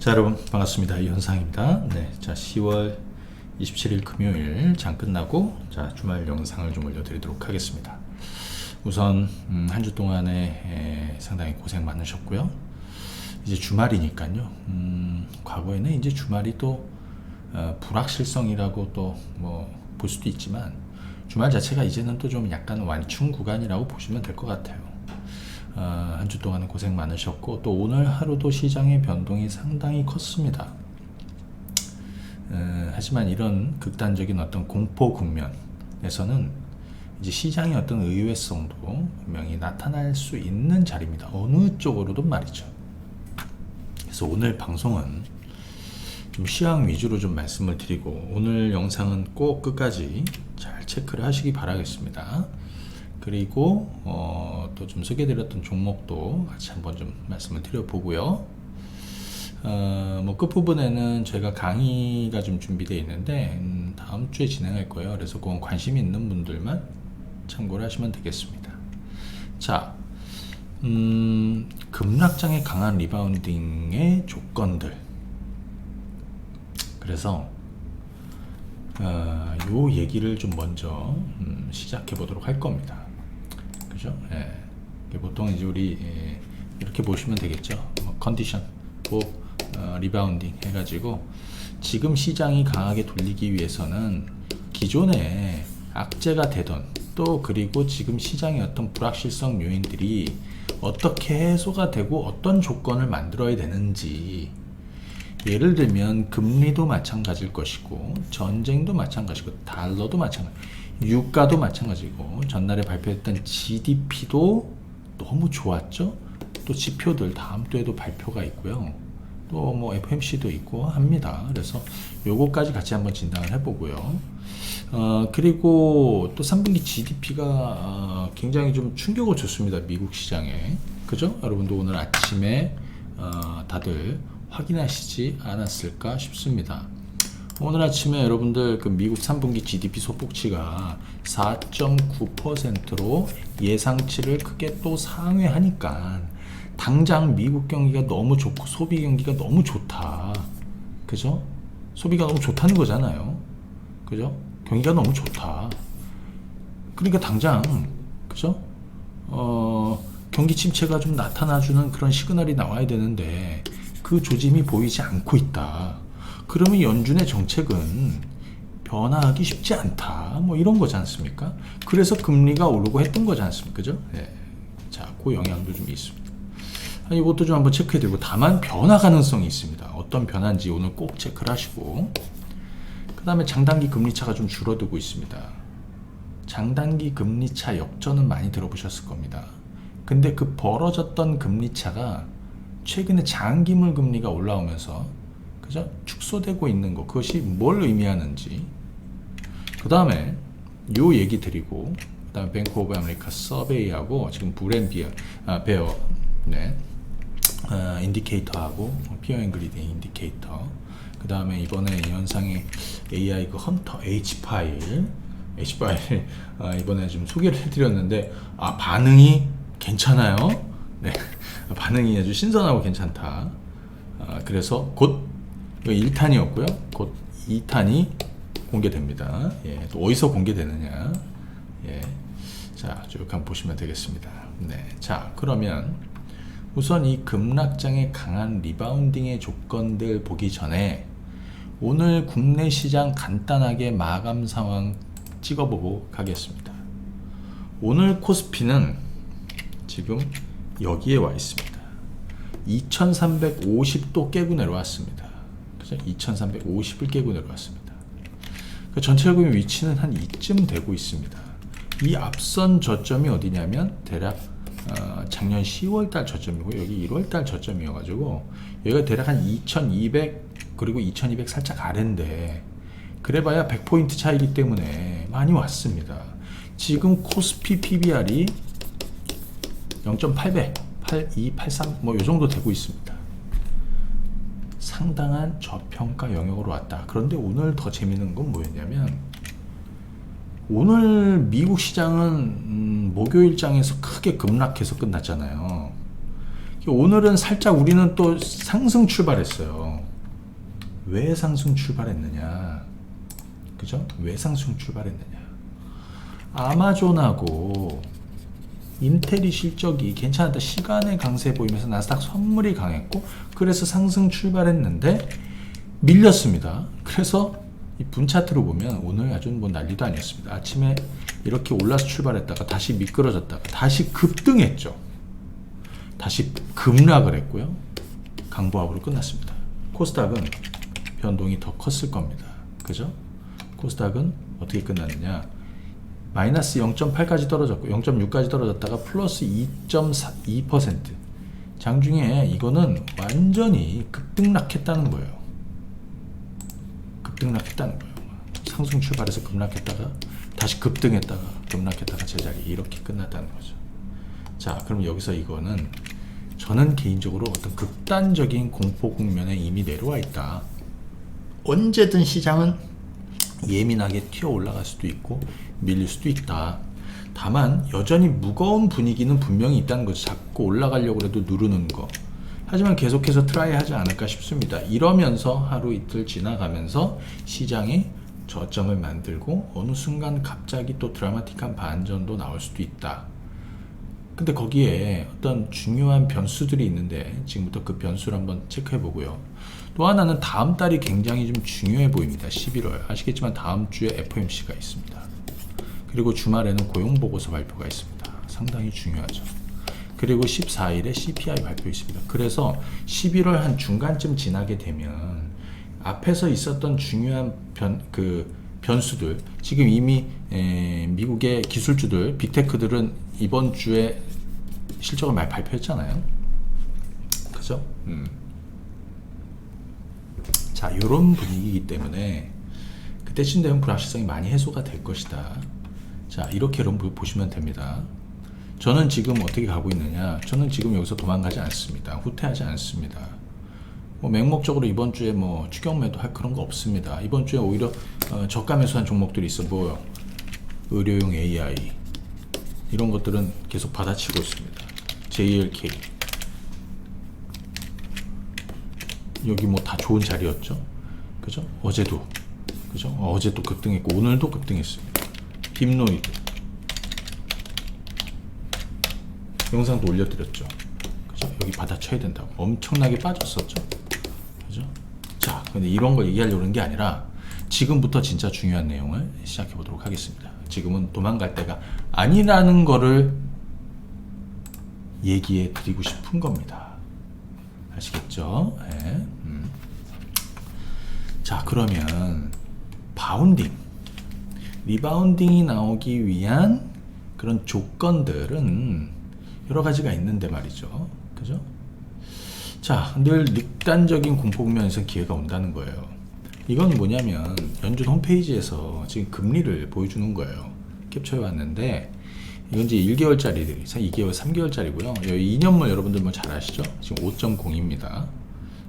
자, 여러분 반갑습니다. 이현상입니다. 네, 자 10월 27일 금요일 장 끝나고 자 주말 영상을 좀 올려드리도록 하겠습니다. 우선 한 주 동안에 상당히 고생 많으셨고요. 이제 주말이니까요. 과거에는 이제 주말이 또 불확실성이라고 또 뭐 볼 수도 있지만 주말 자체가 이제는 또 좀 약간 완충 구간이라고 보시면 될 것 같아요. 한 주 동안은 고생 많으셨고 또 오늘 하루도 시장의 변동이 상당히 컸습니다. 하지만 이런 극단적인 어떤 공포 국면에서는 이제 시장의 어떤 의외성도 분명히 나타날 수 있는 자리입니다. 어느 쪽으로도 말이죠. 그래서 오늘 방송은 좀 시황 위주로 좀 말씀을 드리고 오늘 영상은 꼭 끝까지 잘 체크를 하시기 바라겠습니다. 그리고 또 좀 소개드렸던 종목도 같이 한번 좀 말씀을 드려보고요. 뭐 끝부분에는 제가 강의가 좀 준비되어 있는데 다음 주에 진행할 거예요. 그래서 그건 관심 있는 분들만 참고를 하시면 되겠습니다. 자, 급락장의 강한 리바운딩의 조건들. 그래서 요 얘기를 좀 먼저 시작해 보도록 할 겁니다. 그죠? 예. 보통 이제 우리 이렇게 보시면 되겠죠. 컨디션, 리바운딩 해가지고 지금 시장이 강하게 돌리기 위해서는 기존에 악재가 되던 또 그리고 지금 시장의 어떤 불확실성 요인들이 어떻게 해소가 되고 어떤 조건을 만들어야 되는지, 예를 들면 금리도 마찬가지일 것이고 전쟁도 마찬가지고 달러도 마찬가지, 유가도 마찬가지고 전날에 발표했던 GDP도 너무 좋았죠. 또 지표들 다음 주에도 발표가 있고요. 또 뭐 FOMC도 있고 합니다. 그래서 요거까지 같이 한번 진단을 해보고요. 그리고 또 3분기 GDP가 굉장히 좀 충격을 줬습니다. 미국 시장에. 그죠? 여러분도 오늘 아침에 다들 확인하시지 않았을까 싶습니다. 오늘 아침에 여러분들 그 미국 3분기 GDP 소폭치가 4.9%로 예상치를 크게 또 상회하니까 당장 미국 경기가 너무 좋고 소비 경기가 너무 좋다. 그죠? 소비가 너무 좋다는 거잖아요. 그죠? 경기가 너무 좋다. 그러니까 당장 그죠? 경기 침체가 좀 나타나주는 그런 시그널이 나와야 되는데 그 조짐이 보이지 않고 있다. 그러면 연준의 정책은 변화하기 쉽지 않다. 뭐 이런 거지 않습니까? 그래서 금리가 오르고 했던 거지 않습니까? 그죠? 네. 자, 그 영향도 좀 있습니다. 이것도 좀 한번 체크해드리고, 다만 변화 가능성이 있습니다. 어떤 변화인지 오늘 꼭 체크를 하시고, 그 다음에 장단기 금리차가 좀 줄어들고 있습니다. 장단기 금리차 역전은 많이 들어보셨을 겁니다. 근데 그 벌어졌던 금리차가 최근에 장기물 금리가 올라오면서 그죠? 축소되고 있는 거, 그것이 뭘 의미하는지. 그 다음에 요 얘기 드리고, 그 다음에 뱅크 오브 아메리카 서베이하고 지금 베어 네. 인디케이터하고 피어 앵그리딩 인디케이터, 그 다음에 이번에 연상의 AI 그 헌터 H파일 이번에 좀 소개를 해드렸는데 반응이 괜찮아요. 네. 반응이 아주 신선하고 괜찮다. 그래서 곧 1탄이었고요. 곧 2탄이 공개됩니다. 예, 또 어디서 공개되느냐. 예. 자, 쭉 한번 보시면 되겠습니다. 네. 자, 그러면 우선 이 급락장의 강한 리바운딩의 조건들 보기 전에 오늘 국내 시장 간단하게 마감 상황 찍어보고 가겠습니다. 오늘 코스피는 지금 여기에 와 있습니다. 2350도 깨고 내려왔습니다. 그죠? 2350을 깨고 내려왔습니다. 그 전체적인 위치는 한 이쯤 되고 있습니다. 이 앞선 저점이 어디냐면 대략 작년 10월달 저점이고 여기 1월달 저점이어가지고 여기가 대략 한 2200 그리고 2200 살짝 아래인데 그래봐야 100포인트 차이기 때문에 많이 왔습니다. 지금 코스피 PBR이 0.8배 82, 83 뭐 요 정도 되고 있습니다. 상당한 저평가 영역으로 왔다. 그런데 오늘 더 재밌는 건 뭐였냐면 오늘 미국 시장은 목요일장에서 크게 급락해서 끝났잖아요. 오늘은 살짝 우리는 또 상승 출발했어요. 왜 상승 출발했느냐? 그죠? 왜 상승 출발했느냐? 아마존하고 인텔이 실적이 괜찮았다. 시간의 강세 보이면서 나스닥 선물이 강했고, 그래서 상승 출발했는데 밀렸습니다. 그래서 이 분 차트로 보면 오늘 아주 뭐 난리도 아니었습니다. 아침에 이렇게 올라서 출발했다가 다시 미끄러졌다가 다시 급등했죠. 다시 급락을 했고요. 강보합으로 끝났습니다. 코스닥은 변동이 더 컸을 겁니다. 그죠? 코스닥은 어떻게 끝났느냐? 마이너스 0.8까지 떨어졌고 0.6까지 떨어졌다가 플러스 2.2%. 장중에 이거는 완전히 급등락했다는 거예요. 급등락했다는 거예요. 상승 출발해서 급락했다가 다시 급등했다가 급락했다가 제자리 이렇게 끝났다는 거죠. 자, 그럼 여기서 이거는 저는 개인적으로 어떤 극단적인 공포 국면에 이미 내려와 있다. 언제든 시장은 예민하게 튀어 올라갈 수도 있고 밀릴 수도 있다. 다만 여전히 무거운 분위기는 분명히 있다는 거죠. 자꾸 올라가려고 해도 누르는 거. 하지만 계속해서 트라이 하지 않을까 싶습니다. 이러면서 하루 이틀 지나가면서 시장이 저점을 만들고 어느 순간 갑자기 또 드라마틱한 반전도 나올 수도 있다. 근데 거기에 어떤 중요한 변수들이 있는데 지금부터 그 변수를 한번 체크해 보고요. 또 하나는 다음 달이 굉장히 좀 중요해 보입니다. 11월. 아시겠지만 다음 주에 FOMC가 있습니다. 그리고 주말에는 고용보고서 발표가 있습니다. 상당히 중요하죠. 그리고 14일에 CPI 발표 있습니다. 그래서 11월 한 중간쯤 지나게 되면 앞에서 있었던 중요한 변수들, 지금 이미 미국의 기술주들, 빅테크들은 이번 주에 실적을 많이 발표했잖아요. 그죠? 자, 이런 분위기이기 때문에 그때쯤 되면 불확실성이 많이 해소가 될 것이다. 자, 이렇게 여러분 보시면 됩니다. 저는 지금 어떻게 가고 있느냐? 저는 지금 여기서 도망가지 않습니다. 후퇴하지 않습니다. 뭐 맹목적으로 이번 주에 뭐 추격 매도 할 그런 거 없습니다. 이번 주에 오히려 저가 매수한 종목들이 있어 보여요. 의료용 AI 이런 것들은 계속 받아치고 있습니다. JLK 여기 뭐 다 좋은 자리였죠. 그죠? 어제도 그죠? 어제도 급등했고 오늘도 급등했습니다. 딥노이드 영상도 올려드렸죠. 그죠? 여기 받아쳐야 된다고 엄청나게 빠졌었죠. 그죠? 자, 근데 이런 걸 얘기하려고 하는 게 아니라 지금부터 진짜 중요한 내용을 시작해 보도록 하겠습니다. 지금은 도망갈 때가 아니라는 거를 얘기해 드리고 싶은 겁니다. 아시겠죠? 네. 자, 그러면 바운딩, 리바운딩이 나오기 위한 그런 조건들은 여러 가지가 있는데 말이죠. 그죠? 자, 늘 극단적인 공포 국면에서 기회가 온다는 거예요. 이건 뭐냐면 연준 홈페이지에서 지금 금리를 보여주는 거예요. 캡처해 왔는데 이건 이제 1개월짜리들이 2개월, 3개월짜리고요. 여기 2년물 여러분들 뭐 잘 아시죠? 지금 5.0입니다.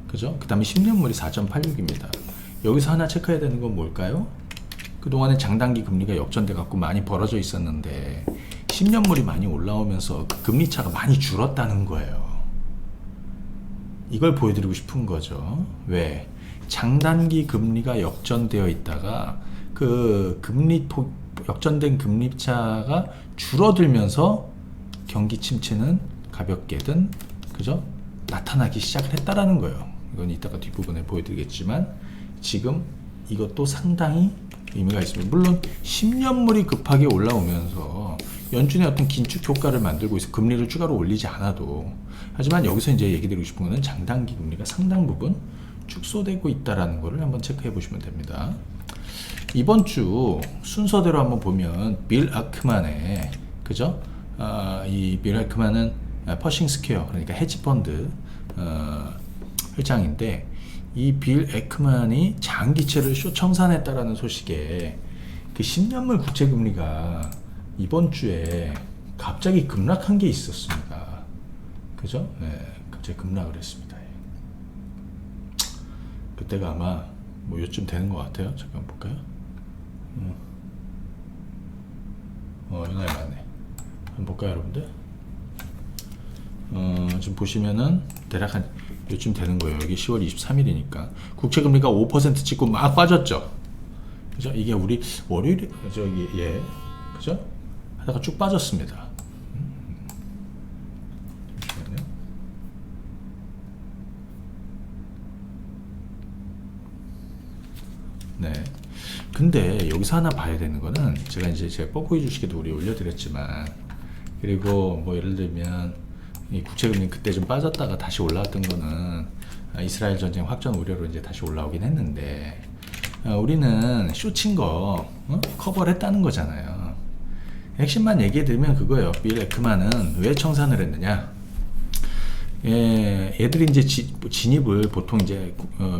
그죠? 그 다음에 10년물이 4.86입니다. 여기서 하나 체크해야 되는 건 뭘까요? 그동안에 장단기 금리가 역전돼 갖고 많이 벌어져 있었는데 10년물이 많이 올라오면서 그 금리 차가 많이 줄었다는 거예요. 이걸 보여드리고 싶은 거죠. 왜? 장단기 금리가 역전되어 있다가 그 역전된 금리 차가 줄어들면서 경기 침체는 가볍게든 그죠? 나타나기 시작을 했다라는 거예요. 이건 이따가 뒷부분에 보여드리겠지만 지금 이것도 상당히 의미가 있습니다. 물론 10년물이 급하게 올라오면서 연준의 어떤 긴축 효과를 만들고 있어 금리를 추가로 올리지 않아도 하지만 여기서 이제 얘기 드리고 싶은 거는 장단기 금리가 상당 부분 축소되고 있다라는 거를 한번 체크해 보시면 됩니다. 이번 주 순서대로 한번 보면 빌 아크만의 그죠? 이 빌 아크만은 퍼싱 스퀘어 그러니까 헤지펀드 회장인데 이 빌 에크만이 장기채를 쇼청산했다라는 소식에 그 10년물 국채 금리가 이번 주에 갑자기 급락한 게 있었습니다. 그죠? 네, 갑자기 급락을 했습니다. 그때가 아마 뭐 요쯤 되는 것 같아요. 잠깐 볼까요? 이날 맞네. 한번 볼까요, 여러분들? 지금 보시면은 대략 한 요쯤 되는 거예요. 여기 10월 23일이니까 국채금리가 5% 찍고 막 빠졌죠. 그죠? 이게 우리 월요일에 저기 그죠? 하다가 쭉 빠졌습니다. 잠시만요. 네. 근데 여기서 하나 봐야 되는 거는 제가 뻐꾸기 주식에도 우리 올려드렸지만, 그리고 뭐 예를 들면 이 국채금리 그때 좀 빠졌다가 다시 올라왔던 거는 이스라엘 전쟁 확전 우려로 이제 다시 올라오긴 했는데, 우리는 쇼친 거 커버를 했다는 거잖아요. 핵심만 얘기해 드리면 그거예요. 빌 에크만은 왜 청산을 했느냐? 얘들이 이제 진입을 보통 이제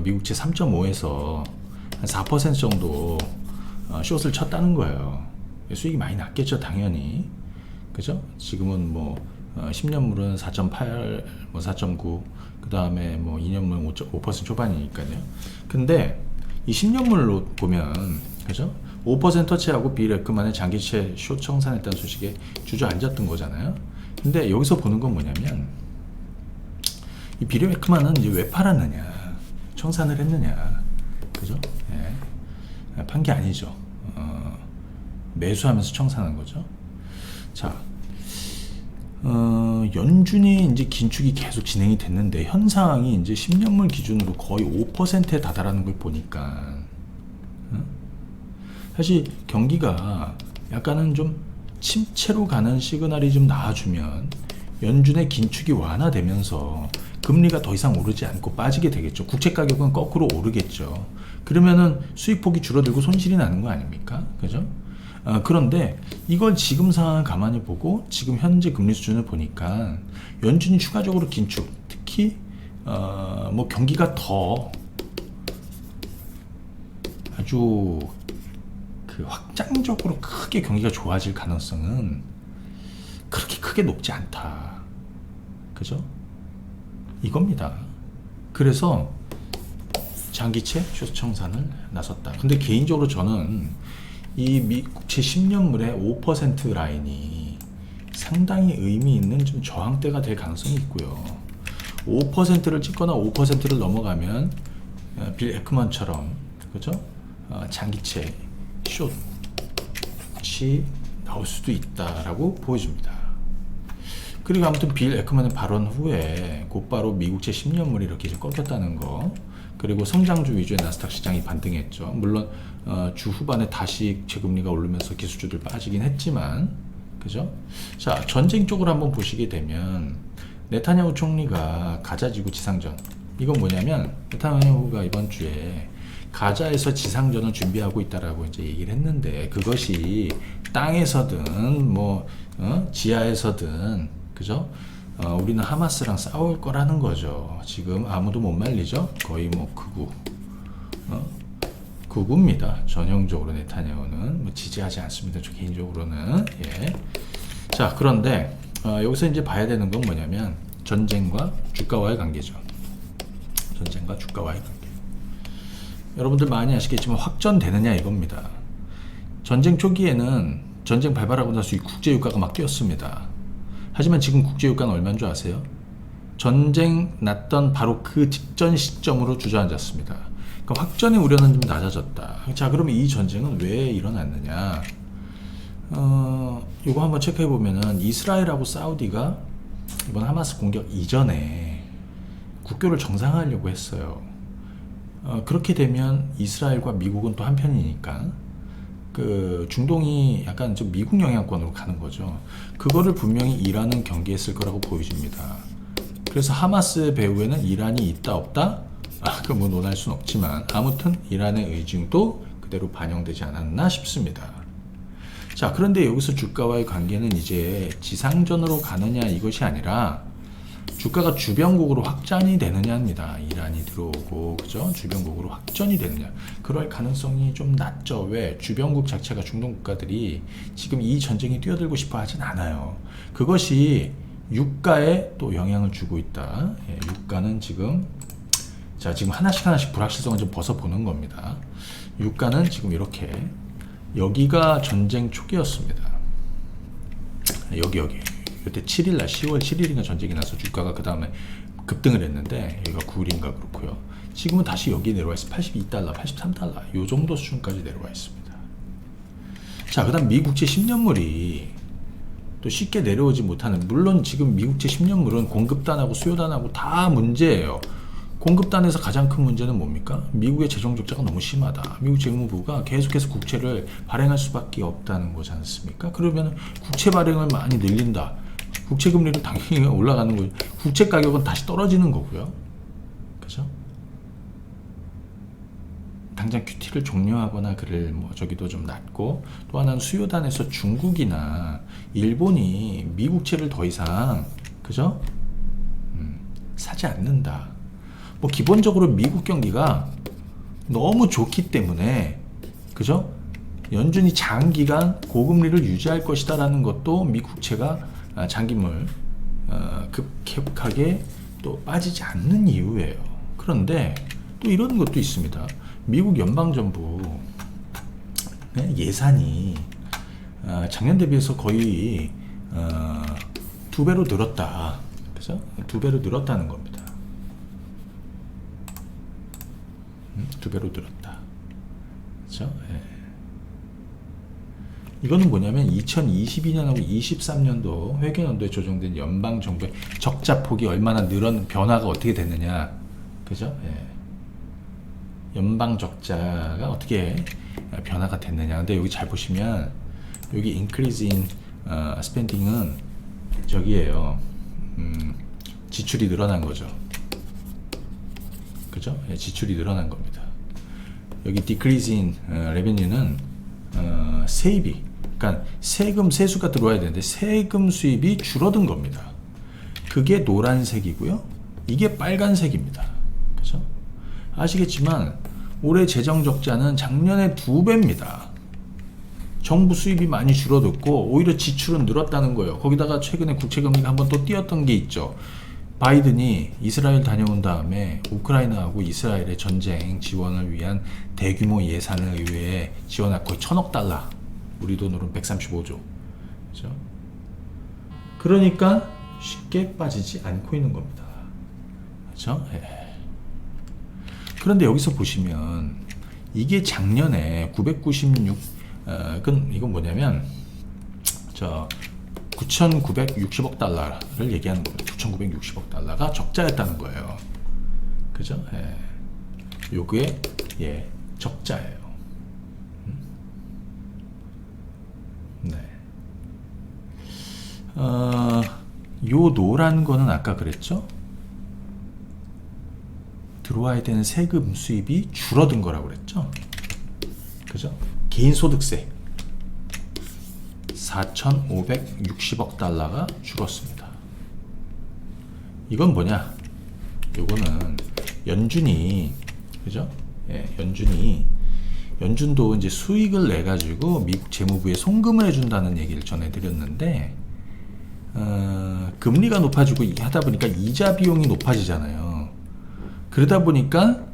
미국채 3.5에서 한 4% 정도 숏을 쳤다는 거예요. 수익이 많이 났겠죠, 당연히. 그죠? 지금은 뭐 10년물은 4.8, 뭐 4.9, 그 다음에 뭐 2년물은 5% 초반이니까요. 근데 이 10년물로 보면, 그죠? 5% 터치하고 빌 에크만의 장기채 숏 청산했다는 소식에 주저앉았던 거잖아요. 근데 여기서 보는 건 뭐냐면, 이 빌 에크만은 이제 왜 팔았느냐, 청산을 했느냐, 그죠? 판 게 아니죠. 매수하면서 청산한 거죠. 자, 연준이 이제 긴축이 계속 진행이 됐는데 현 상황이 이제 10년물 기준으로 거의 5%에 다다라는 걸 보니까, 사실 경기가 약간은 좀 침체로 가는 시그널이 좀 나와주면 연준의 긴축이 완화되면서 금리가 더 이상 오르지 않고 빠지게 되겠죠. 국채 가격은 거꾸로 오르겠죠. 그러면은 수익폭이 줄어들고 손실이 나는 거 아닙니까? 그죠? 그런데 이걸 지금 상황을 가만히 보고 지금 현재 금리 수준을 보니까 연준이 추가적으로 긴축, 특히 뭐 경기가 더 아주 그 확장적으로 크게 경기가 좋아질 가능성은 그렇게 크게 높지 않다. 그죠? 이겁니다. 그래서 장기채 숏 청산을 나섰다. 근데 개인적으로 저는 이 미국채 10년물의 5% 라인이 상당히 의미 있는 좀 저항대가 될 가능성이 있고요. 5%를 찍거나 5%를 넘어가면 빌 에크만처럼, 그죠? 장기채 숏이 나올 수도 있다라고 보여줍니다. 그리고 아무튼 빌 에크만의 발언 후에 곧바로 미국채 10년물이 이렇게 좀 꺾였다는 거, 그리고 성장주 위주의 나스닥 시장이 반등했죠. 물론 주 후반에 다시 채금리가 오르면서 기술주들 빠지긴 했지만, 그죠? 자, 전쟁 쪽으로 한번 보시게 되면 네타냐후 총리가 가자 지구 지상전, 이건 뭐냐면 네타냐후가 이번 주에 가자에서 지상전을 준비하고 있다라고 이제 얘기를 했는데, 그것이 땅에서든 뭐 지하에서든, 그죠? 우리는 하마스랑 싸울 거라는 거죠. 지금 아무도 못 말리죠. 거의 뭐 극우입니다. 전형적으로 네타냐후는 뭐 지지하지 않습니다. 저 개인적으로는. 자, 그런데 여기서 이제 봐야 되는 건 뭐냐면 전쟁과 주가와의 관계죠. 전쟁과 주가와의 관계. 여러분들 많이 아시겠지만 확전되느냐 이겁니다. 전쟁 초기에는 전쟁 발발하고 나서 이 국제유가가 막 뛰었습니다. 하지만 지금 국제유가는 얼마인 줄 아세요? 전쟁 났던 바로 그 직전 시점으로 주저앉았습니다. 그러니까 확전의 우려는 좀 낮아졌다. 자, 그러면 이 전쟁은 왜 일어났느냐? 이거 한번 체크해 보면은 이스라엘하고 사우디가 이번 하마스 공격 이전에 국교를 정상화하려고 했어요. 그렇게 되면 이스라엘과 미국은 또 한편이니까 그 중동이 약간 좀 미국 영향권으로 가는 거죠. 그거를 분명히 이란은 경계했을 거라고 보여집니다. 그래서 하마스의 배후에는 이란이 있다 없다? 그건 뭐 논할 수는 없지만 아무튼 이란의 의중도 그대로 반영되지 않았나 싶습니다. 자, 그런데 여기서 주가와의 관계는 이제 지상전으로 가느냐 이것이 아니라 주가가 주변국으로 확장이 되느냐입니다. 이란이 들어오고, 그죠? 주변국으로 확전이 되느냐. 그럴 가능성이 좀 낮죠. 왜? 주변국 자체가 중동 국가들이 지금 이 전쟁에 뛰어들고 싶어 하진 않아요. 그것이 유가에 또 영향을 주고 있다. 유가는 지금, 자, 지금 하나씩 불확실성을 좀 벗어보는 겁니다. 유가는 지금 이렇게, 여기가 전쟁 초기였습니다. 여기. 이때 7일날 10월 7일인가 전쟁이 나서 주가가 그 다음에 급등을 했는데 여기가 9일인가 그렇고요. 지금은 다시 여기 내려와 있어. 82달러, 83달러 요 정도 수준까지 내려와 있습니다. 자, 그 다음 미국채 10년물이 또 쉽게 내려오지 못하는, 물론 지금 미국채 10년물은 공급단하고 수요단하고 다 문제예요. 공급단에서 가장 큰 문제는 뭡니까? 미국의 재정 적자가 너무 심하다. 미국 재무부가 계속해서 국채를 발행할 수밖에 없다는 거지 않습니까? 그러면 국채 발행을 많이 늘린다. 국채 금리를 당연히 올라가는 거죠. 국채 가격은 다시 떨어지는 거고요. 그죠? 당장 QT를 종료하거나 그럴 저기도 좀 낮고, 또 하나는 수요단에서 중국이나 일본이 미국채를 더 이상 그죠? 사지 않는다. 기본적으로 미국 경기가 너무 좋기 때문에 그죠? 연준이 장기간 고금리를 유지할 것이다라는 것도 미국채가 장기물 급격하게 또 빠지지 않는 이유예요. 그런데 또 이런 것도 있습니다. 미국 연방정부 예산이 작년 대비해서 거의 2배로 늘었다. 그래서 2배로 늘었다는 겁니다. 2배로 늘었다. 그렇죠? 예. 이거는 뭐냐면 2022년하고 23년도 회계연도에 조정된 연방 정부의 적자 폭이 얼마나 변화가 어떻게 됐느냐, 그죠? 예. 연방 적자가 어떻게 변화가 됐느냐. 근데 여기 잘 보시면 여기 increase in spending은 저기에요. 지출이 늘어난 거죠. 그죠? 예, 지출이 늘어난 겁니다. 여기 decrease in revenue는 세입이, 그러니까 세금 세수가 들어와야 되는데 세금 수입이 줄어든 겁니다. 그게 노란색이고요. 이게 빨간색입니다. 그죠? 아시겠지만 올해 재정 적자는 작년에 2배입니다. 정부 수입이 많이 줄어들고 오히려 지출은 늘었다는 거예요. 거기다가 최근에 국채 금리가 한번 또 뛰었던 게 있죠. 바이든이 이스라엘 다녀온 다음에 우크라이나하고 이스라엘의 전쟁 지원을 위한 대규모 예산을 의회에 지원할 거의 1,000억 달러, 우리 돈으로는 135조. 그렇죠? 그러니까 쉽게 빠지지 않고 있는 겁니다. 그렇죠? 예. 그런데 여기서 보시면 이게 작년에 996, 이건 뭐냐면 9,960억 달러를 얘기하는 겁니다. 9,960억 달러가 적자였다는 거예요. 그죠? 예. 요게 적자예요. 네. 요 노란 거는 아까 그랬죠? 들어와야 되는 세금 수입이 줄어든 거라고 그랬죠? 그죠? 개인소득세 4,560억 달러가 줄었습니다. 이건 뭐냐? 요거는 연준이, 그죠? 예, 연준도 이제 수익을 내 가지고 미국 재무부에 송금을 해준다는 얘기를 전해드렸는데, 금리가 높아지고 하다 보니까 이자 비용이 높아지잖아요. 그러다 보니까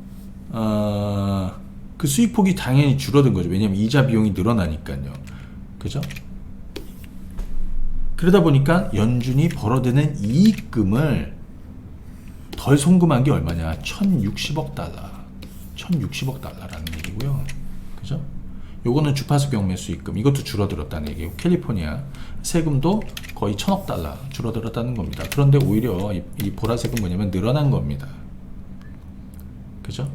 그 수익폭이 당연히 줄어든 거죠. 왜냐면 이자 비용이 늘어나니까요. 그죠? 그러다 보니까 연준이 벌어들이는 이익금을 덜 송금한 게 얼마냐? 1,060억 달러. 1,060억 달러라는 얘기고요. 그죠? 요거는 주파수 경매 수익금, 이것도 줄어들었다는 얘기고, 캘리포니아 세금도 거의 1,000억 달러 줄어들었다는 겁니다. 그런데 오히려 이 보라색은 뭐냐면 늘어난 겁니다. 그죠?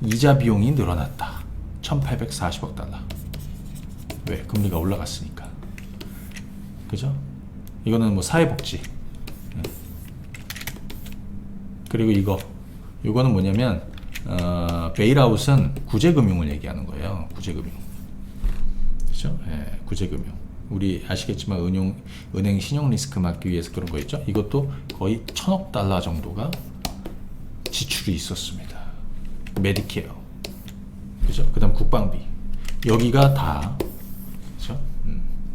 이자 비용이 늘어났다. 1,840억 달러. 왜? 금리가 올라갔으니까. 그죠? 이거는 뭐 사회복지. 그리고 이거는 뭐냐면 베일아웃은 구제금융을 얘기하는 거예요. 구제금융. 그죠? 예, 구제금융. 우리 아시겠지만 은행 신용 리스크 막기 위해서 그런 거 있죠? 이것도 거의 1,000억 달러 정도가 지출이 있었습니다. 메디케어. 그죠? 그 다음 국방비. 여기가 다, 그죠?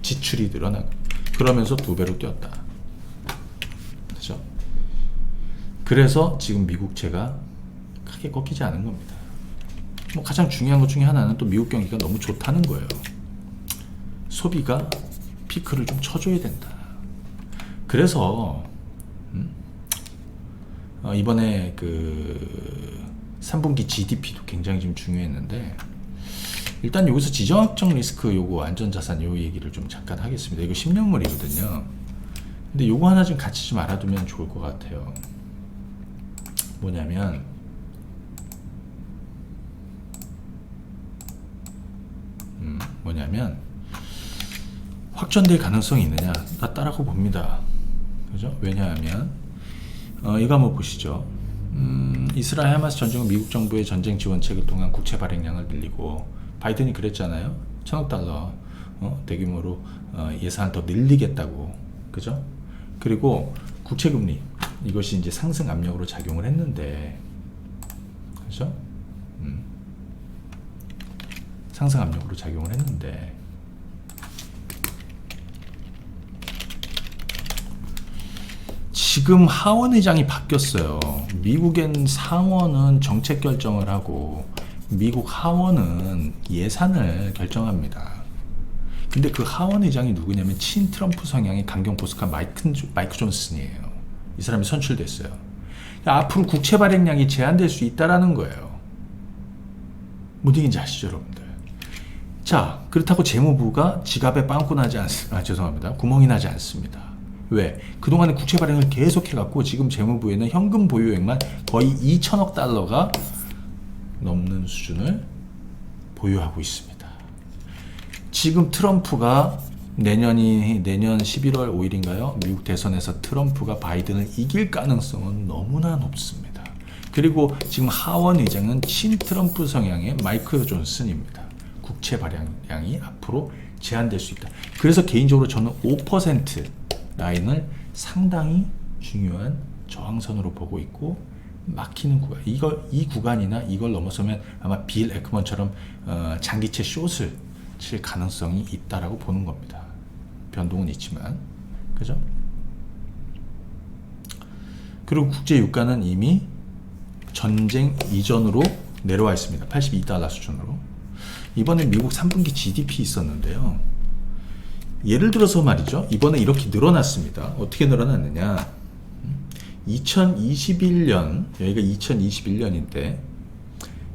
지출이 늘어나고, 그러면서 2배로 뛰었다. 그죠? 그래서 지금 미국채가 크게 꺾이지 않은 겁니다. 가장 중요한 것 중에 하나는 또 미국 경기가 너무 좋다는 거예요. 소비가 피크를 좀 쳐줘야 된다. 그래서 이번에 그 3분기 GDP도 굉장히 좀 중요했는데, 일단 여기서 지정학적 리스크 요거 안전자산 요 얘기를 좀 잠깐 하겠습니다. 이거 10년물이거든요. 근데 요거 하나 좀 같이 좀 알아두면 좋을 것 같아요. 뭐냐면 확전될 가능성이 있느냐, 낮다라고 봅니다. 그죠? 왜냐하면 이거 한번 보시죠. 이스라엘 하마스 전쟁은 미국 정부의 전쟁 지원책을 통한 국채 발행량을 늘리고, 바이든이 그랬잖아요. 1,000억 달러 대규모로 예산을 더 늘리겠다고. 그죠? 그리고 국채 금리 이것이 이제 상승 압력으로 작용을 했는데, 그죠? 상승 압력으로 작용을 했는데, 지금 하원 의장이 바뀌었어요. 미국엔 상원은 정책 결정을 하고 미국 하원은 예산을 결정합니다. 근데 그 하원 의장이 누구냐면 친트럼프 성향의 강경 보수가 마이크 존슨이에요. 이 사람이 선출됐어요. 앞으로 국채 발행량이 제한될 수 있다라는 거예요. 뭔 얘기인지 아시죠, 여러분들? 자, 그렇다고 재무부가 지갑에 빵꾸 나지 죄송합니다. 구멍이 나지 않습니다. 왜? 그동안에 국채 발행을 계속 해갖고 지금 재무부에는 현금 보유액만 거의 2천억 달러가 넘는 수준을 보유하고 있습니다. 지금 트럼프가 내년 11월 5일인가요? 미국 대선에서 트럼프가 바이든을 이길 가능성은 너무나 높습니다. 그리고 지금 하원 의장은 친트럼프 성향의 마이크 존슨입니다. 국채 발행량이 앞으로 제한될 수 있다. 그래서 개인적으로 저는 5% 라인을 상당히 중요한 저항선으로 보고 있고, 막히는 구간, 이 구간이나 이걸 넘어서면 아마 빌 에크먼처럼 장기채 숏을 칠 가능성이 있다라고 보는 겁니다. 변동은 있지만, 그죠? 그리고 국제 유가는 이미 전쟁 이전으로 내려와 있습니다. 82달러 수준으로. 이번에 미국 3분기 GDP 있었는데요. 예를 들어서 말이죠. 이번에 이렇게 늘어났습니다. 어떻게 늘어났느냐. 2021년, 여기가 2021년인데,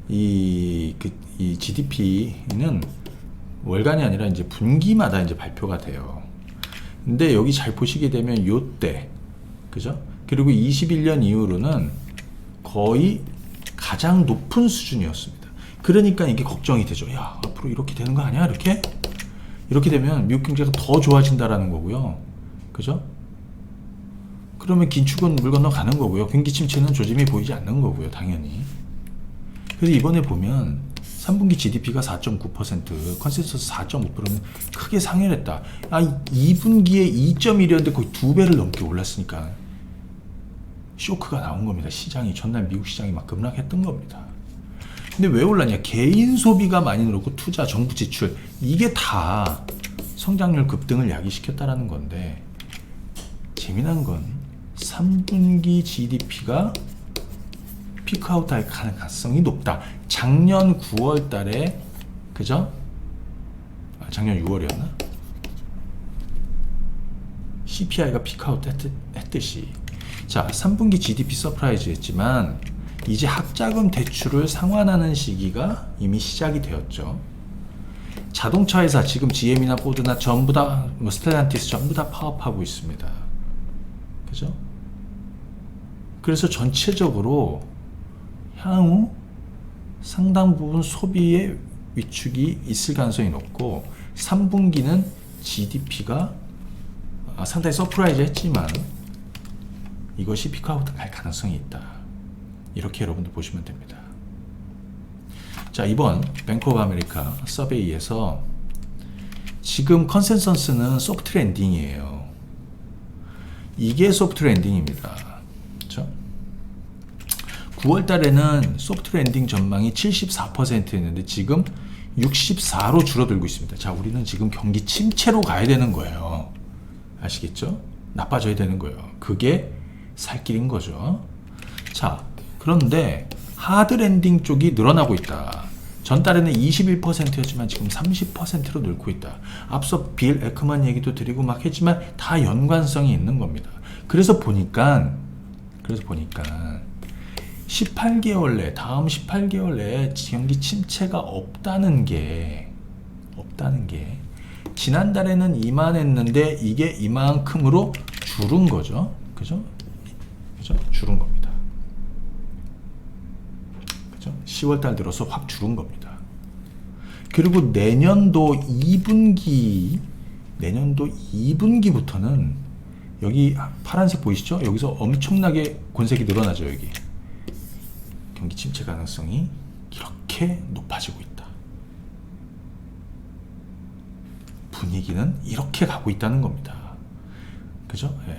이 GDP는 월간이 아니라 이제 분기마다 이제 발표가 돼요. 근데 여기 잘 보시게 되면 요때, 그죠? 그리고 21년 이후로는 거의 가장 높은 수준이었습니다. 그러니까 이게 걱정이 되죠. 야, 앞으로 이렇게 되는 거 아니야? 이렇게 되면 미국 경제가 더 좋아진다라는 거고요. 그죠? 그러면 긴축은 물 건너 가는 거고요. 경기 침체는 조짐이 보이지 않는 거고요. 당연히. 그래서 이번에 보면 3분기 GDP가 4.9%, 컨센서스 4.5%는 크게 상회했다. 2분기에 2.1이었는데 거의 2배를 넘게 올랐으니까 쇼크가 나온 겁니다. 시장이, 전날 미국 시장이 막 급락했던 겁니다. 근데 왜 올랐냐? 개인 소비가 많이 늘었고 투자, 정부 지출, 이게 다 성장률 급등을 야기시켰다라는 건데, 재미난 건 3분기 GDP가 피크아웃 할 가능성이 높다. 작년 9월 달에, 그죠? 작년 6월이었나? CPI가 피크아웃 했듯이. 자, 3분기 GDP 서프라이즈 했지만 이제 학자금 대출을 상환하는 시기가 이미 시작이 되었죠. 자동차 회사, 지금 GM이나 포드나 전부 다, 스텔란티스 전부 다 파업하고 있습니다. 그죠? 그래서 전체적으로 향후 상당 부분 소비의 위축이 있을 가능성이 높고, 3분기는 GDP가 상당히 서프라이즈 했지만 이것이 피크아웃 할 가능성이 있다. 이렇게 여러분들 보시면 됩니다. 자, 이번 뱅크 오브 아메리카 서베이에서 지금 컨센서스는 소프트 랜딩이에요. 이게 소프트 랜딩입니다. 그렇죠? 9월 달에는 소프트 랜딩 전망이 74%였는데 지금 64로 줄어들고 있습니다. 자, 우리는 지금 경기 침체로 가야 되는 거예요. 아시겠죠? 나빠져야 되는 거예요. 그게 살 길인 거죠. 자, 그런데 하드 랜딩 쪽이 늘어나고 있다. 전달에는 21%였지만 지금 30%로 늘고 있다. 앞서 빌 에크만 얘기도 드리고 막 했지만 다 연관성이 있는 겁니다. 그래서 보니까 18개월 내, 다음 18개월 내에 경기 침체가 없다는 게 지난달에는 이만했는데 이게 이만큼으로 줄은 거죠. 그죠? 줄은 겁니다. 그죠? 10월달 들어서 확 줄은 겁니다. 그리고 내년도 2분기부터는 여기 파란색 보이시죠? 여기서 엄청나게 권색이 늘어나죠. 여기 경기 침체 가능성이 이렇게 높아지고 있다. 분위기는 이렇게 가고 있다는 겁니다. 그죠? 예.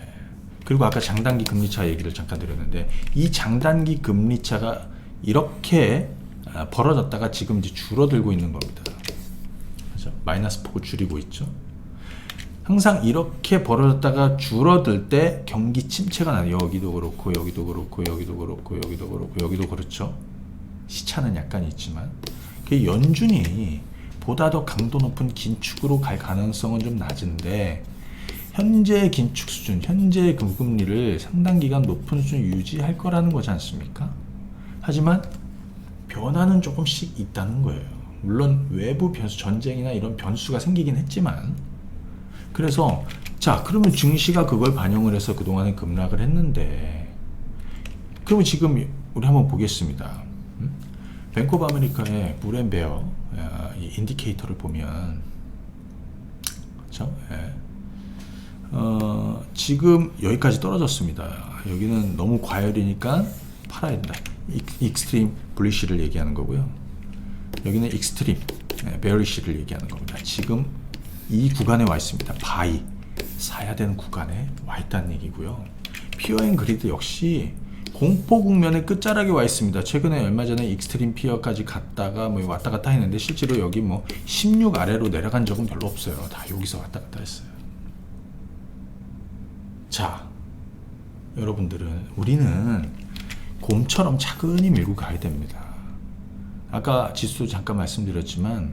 그리고 아까 장단기 금리차 얘기를 잠깐 드렸는데 이 장단기 금리차가 이렇게 벌어졌다가 지금 이제 줄어들고 있는 겁니다. 그죠? 마이너스 폭을 줄이고 있죠. 항상 이렇게 벌어졌다가 줄어들 때 경기 침체가 나요. 여기도 그렇고 여기도 그렇고 여기도 그렇고 여기도 그렇고 여기도 그렇죠. 시차는 약간 있지만 그 연준이 보다 더 강도 높은 긴축으로 갈 가능성은 좀 낮은데 현재 긴축 수준, 현재 금리를 상당 기간 높은 수준 유지할 거라는 거지 않습니까? 하지만 변화는 조금씩 있다는 거예요. 물론 외부 변수, 전쟁이나 이런 변수가 생기긴 했지만 그래서 자 그러면 증시가 그걸 반영을 해서 그동안에 급락을 했는데 그러면 지금 우리 한번 보겠습니다. 뱅크 오브 아메리카의 물앤베어 이 인디케이터를 보면 그렇죠? 예. 지금 여기까지 떨어졌습니다. 여기는 너무 과열이니까 팔아야 된다. 익스트림 불리시를 얘기하는 거고요. 여기는 익스트림 베어리시를 얘기하는 겁니다. 지금 이 구간에 와 있습니다. 바이 사야 되는 구간에 와 있다는 얘기고요. 피어 앤 그리드 역시 공포 국면의 끝자락에 와 있습니다. 최근에 얼마 전에 익스트림 피어까지 갔다가 뭐 왔다 갔다 했는데 실제로 여기 뭐 16 아래로 내려간 적은 별로 없어요. 다 여기서 왔다 갔다 했어요. 자, 여러분들은 우리는 곰처럼 차근히 밀고 가야 됩니다. 아까 지수 잠깐 말씀드렸지만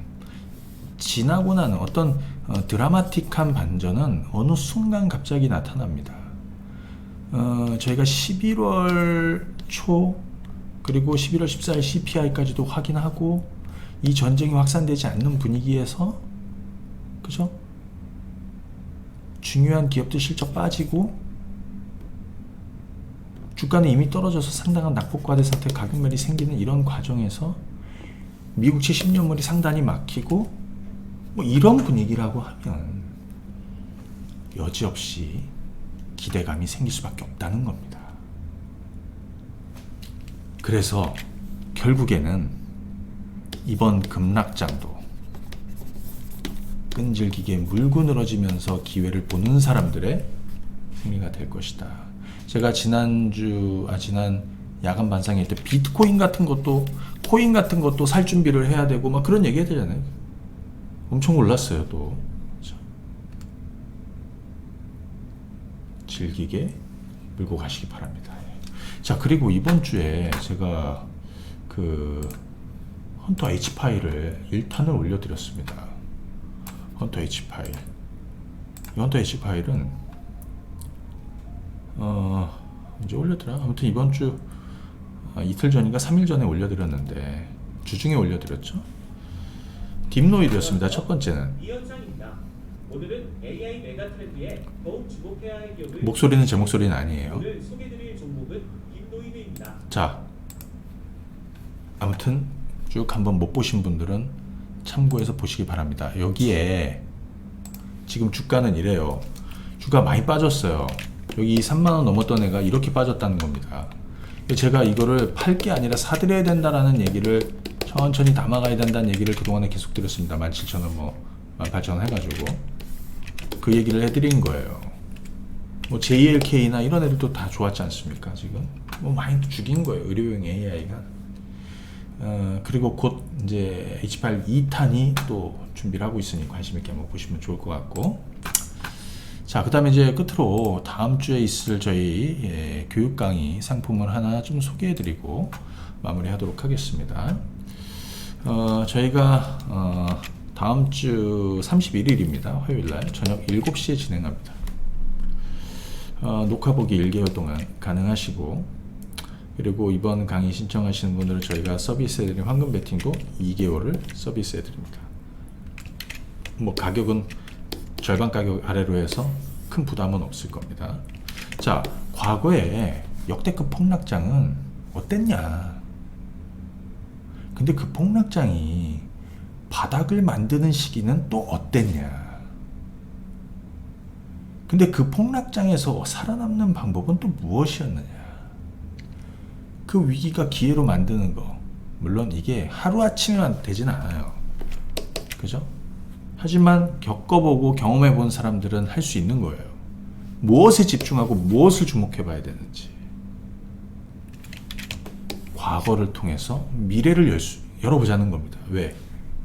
지나고 나는 어떤 드라마틱한 반전은 어느 순간 갑자기 나타납니다. 저희가 11월 초 그리고 11월 14일 CPI까지도 확인하고 이 전쟁이 확산되지 않는 분위기에서 그죠? 중요한 기업들 실적 빠지고 주가는 이미 떨어져서 상당한 낙폭과대 상태 가격매이 생기는 이런 과정에서 미국채 10년물이 상단이 막히고 뭐 이런 분위기라고 하면 여지없이 기대감이 생길 수밖에 없다는 겁니다. 그래서 결국에는 이번 급락장도 끈질기게 물고 늘어지면서 기회를 보는 사람들의 승리가 될 것이다. 제가 지난 야간 반상회 때 비트코인 같은 것도 코인 같은 것도 살 준비를 해야 되고 막 그런 얘기 해야 되잖아요. 엄청 올랐어요 또. 즐기게 밀고 가시기 바랍니다. 자, 그리고 이번 주에 제가 그 헌터 H 파일을 1탄을 올려드렸습니다. 헌터 H 파일. 이 헌터 H 파일은 이제 올렸더라. 아무튼 이번 주 이틀 전인가 3일 전에 올려드렸는데 주중에 올려드렸죠. 딥노이드였습니다. 첫 번째는. 오늘은 AI 메가 트렌드에 더욱 주목해야 할 기업을 목소리는 제 목소리는 아니에요. 오늘 소개드릴 종목은 딥노이드입니다. 자, 아무튼 쭉 한번 못 보신 분들은 참고해서 보시기 바랍니다. 여기에 지금 주가는 이래요. 주가 많이 빠졌어요. 여기 3만원 넘었던 애가 이렇게 빠졌다는 겁니다. 제가 이거를 팔 게 아니라 사드려야 된다라는 얘기를 천천히 담아가야 된다는 얘기를 그동안에 계속 드렸습니다. 17,000원 뭐 18,000원 해가지고 그 얘기를 해드린 거예요. 뭐 JLK나 이런 애들도 다 좋았지 않습니까? 지금 뭐 많이 죽인 거예요. 의료용 AI가. 그리고 곧 이제 H8 2탄이 또 준비를 하고 있으니 관심 있게 한번 보시면 좋을 것 같고. 자, 그 다음에 이제 끝으로 다음 주에 있을 저희 교육 강의 상품을 하나 좀 소개해 드리고 마무리 하도록 하겠습니다. 저희가 다음 주 31일입니다. 화요일날 저녁 7시에 진행합니다. 녹화 보기 1개월 동안 가능하시고, 그리고 이번 강의 신청하시는 분들은 저희가 서비스해드린 황금 배팅도 2개월을 서비스해드립니다. 뭐 가격은 절반 가격 아래로 해서 큰 부담은 없을 겁니다. 자, 과거에 역대급 폭락장은 어땠냐? 근데 그 폭락장이 바닥을 만드는 시기는 또 어땠냐? 근데 그 폭락장에서 살아남는 방법은 또 무엇이었느냐? 그 위기가 기회로 만드는 거, 물론 이게 하루아침에만 되진 않아요. 그죠? 하지만 겪어보고 경험해본 사람들은 할 수 있는 거예요. 무엇에 집중하고 무엇을 주목해 봐야 되는지. 과거를 통해서 미래를 열어보자는 겁니다. 왜?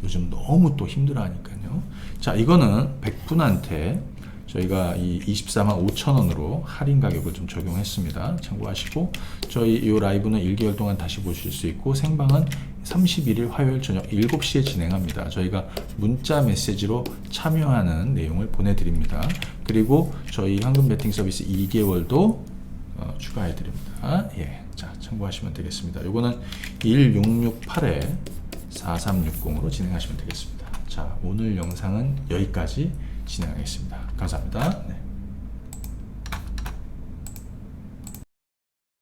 요즘 너무 또 힘들어 하니까요. 자, 이거는 100분한테 저희가 이 24만 5천 원으로 할인 가격을 좀 적용했습니다. 참고하시고, 저희 이 라이브는 1개월 동안 다시 보실 수 있고, 생방은 31일 화요일 저녁 7시에 진행합니다. 저희가 문자 메시지로 참여하는 내용을 보내드립니다. 그리고 저희 황금 배팅 서비스 2개월도 추가해드립니다. 예, 자, 참고하시면 되겠습니다. 요거는 1668에 4360으로 진행하시면 되겠습니다. 자, 오늘 영상은 여기까지 진행하겠습니다. 감사합니다. 네.